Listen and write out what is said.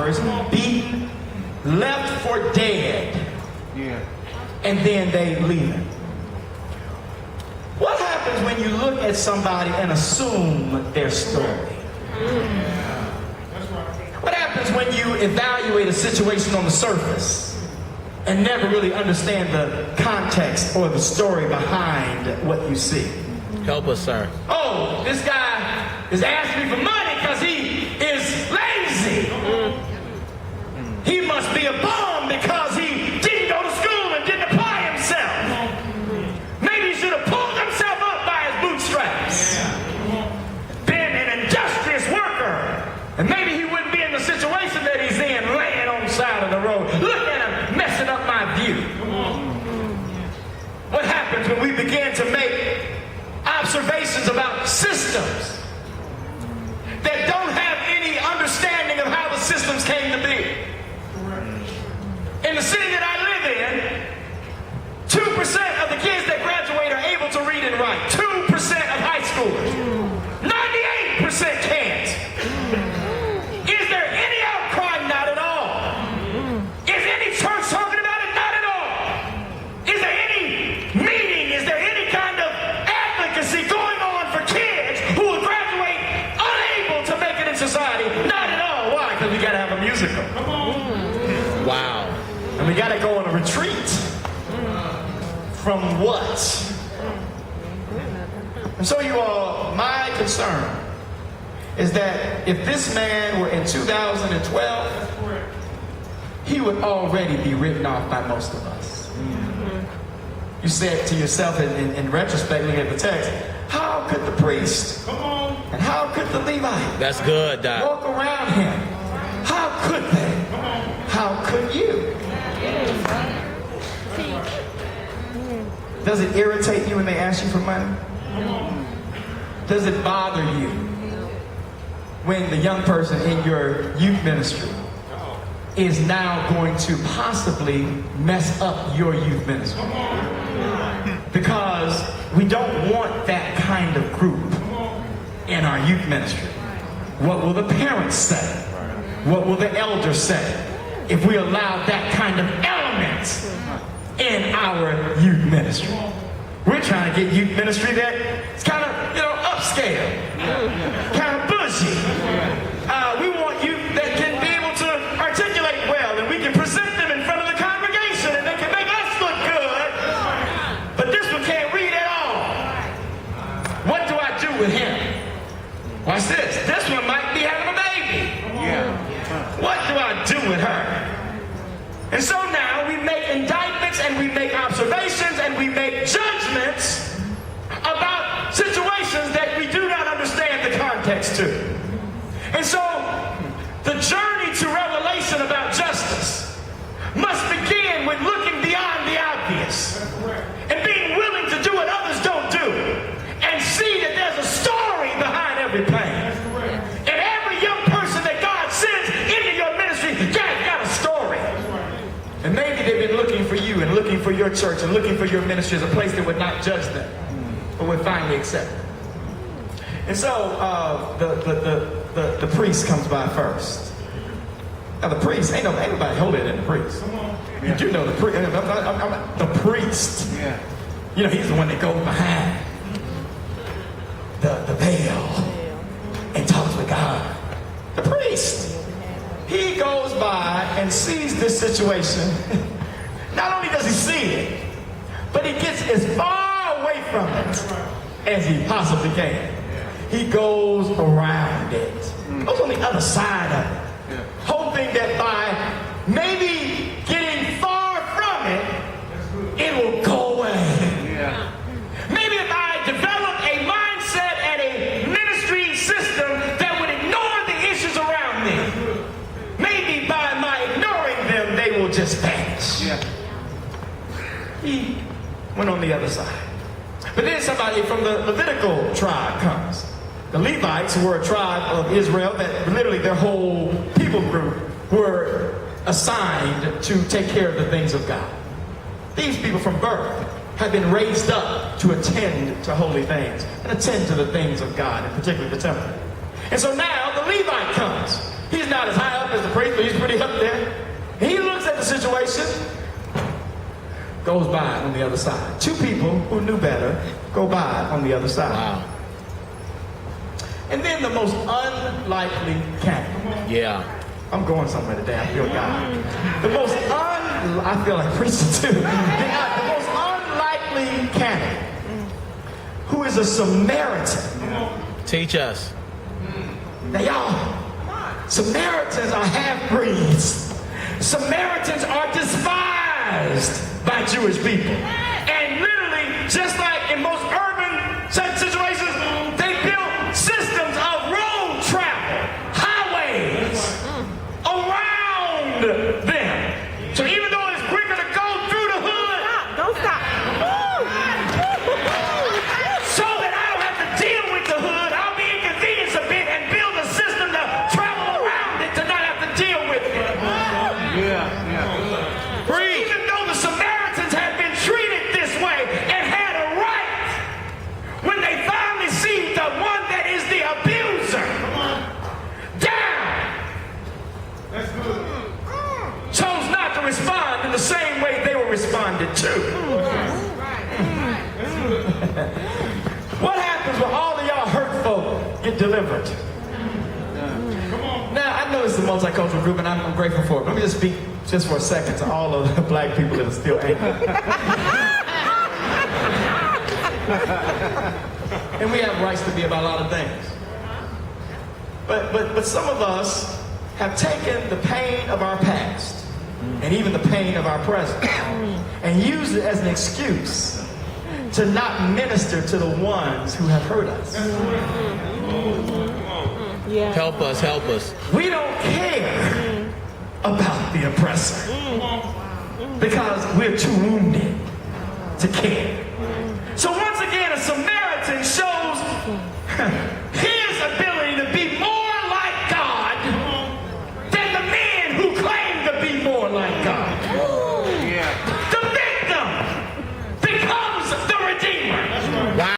robbers, beaten, left for dead, and then they leave him. What happens when you look at somebody and assume their story? What happens when you evaluate a situation on the surface and never really understand the context or the story behind what you see? Help us, sir. Oh, this guy is asking me for money because he is lazy. He must be a bum because he didn't go to school and didn't apply himself. Maybe he should have pulled himself up by his bootstraps. Been an industrious worker. And maybe he wouldn't be in the situation that he's in, laying on the side of the road. Look at him messing up my view. What happens when we begin to make observations about systems that don't have any understanding of how the systems came to be? In the city that I live in, 2% of the kids that graduate are able to read and write. 2% of high schoolers. 98% can't. Is there any outcry? Not at all. Is any church talking about it? Not at all. Is there any meeting? Is there any kind of advocacy going on for kids who will graduate unable to make it in society? Not at all. Why? Because we got to have a musical. Wow. And we got to go on a retreat. From what? And so you all, my concern is that if this man were in 2012, he would already be written off by most of us. You said to yourself in retrospect, looking at the text, how could the priest and how could the Levite That's good, Doc. walk around him? How could they? How could you? Does it irritate you when they ask you for money? Does it bother you when the young person in your youth ministry is now going to possibly mess up your youth ministry? Because we don't want that kind of group in our youth ministry. What will the parents say? What will the elders say if we allow that kind of element in our youth ministry? We're trying to get youth ministry that's kind of, upscale, kind of bougie. We want youth that can be able to articulate well, and we can present them in front of the congregation, and they can make us look good. But this one can't read at all. What do I do with him? Watch this. This one might be having a baby. What do I do with her? And so now we make indictments and we make observations and we make judgments about situations that we do not understand the context to. And so the journey to revelation about justice must begin with looking beyond the obvious and being willing to do what others don't do and see that there's a story behind every plan. And every young person that God sends into your ministry, God's got a story. And maybe they've been looking for you and looking for your church and looking for your ministry as a place that would not judge them, but would finally accept them. And so the priest comes by first. Now the priest, ain't nobody holier than the priest. You do know the priest. The priest. He's the one that goes behind the veil and talks with God. The priest. He goes by and sees this situation. Not only does he see it, but he gets as far away from it as he possibly can. He goes around it. Goes on the other side of it. Hoping that by maybe getting far from it, it will go away. Maybe if I develop a mindset and a ministry system that would ignore the issues around me, maybe by my ignoring them, they will just vanish. He went on the other side. But then somebody from the Levitical tribe comes. The Levites were a tribe of Israel that literally their whole people group were assigned to take care of the things of God. These people from birth had been raised up to attend to holy things and attend to the things of God, in particular the temple. And so now the Levite comes. He's not as high up as the priest, but he's pretty up there. He looks at the situation, goes by on the other side. Two people who knew better go by on the other side. Wow. And then the most unlikely candidate. Yeah. I'm going somewhere today, I feel God. I feel like preaching too. The most unlikely candidate, who is a Samaritan. Teach us. Now y'all, Samaritans are half-breeds. Samaritans are despised by Jewish people. And literally, just like in most urban situations, they built systems of road travel, highways around them. So even though it's quicker to go through the hood, Don't stop. so that I don't have to deal with the hood, I'll be inconvenienced a bit and build a system to travel around it to not have to deal with it. Even though the Samaritans had been treated this way and had a right, when they finally see the one that is the abuser down, chose not to respond in the same way they were responded to. What happens when all of y'all hurt folk get delivered? Now, I know it's a multicultural group, and I'm grateful for it. Let me just speak just for a second to all of the black people that are still angry. And we have rights to be about a lot of things. But some of us have taken the pain of our past and even the pain of our present and used it as an excuse to not minister to the ones who have hurt us. Yeah. Help us, help us. We don't care about the oppressor because we're too wounded to care.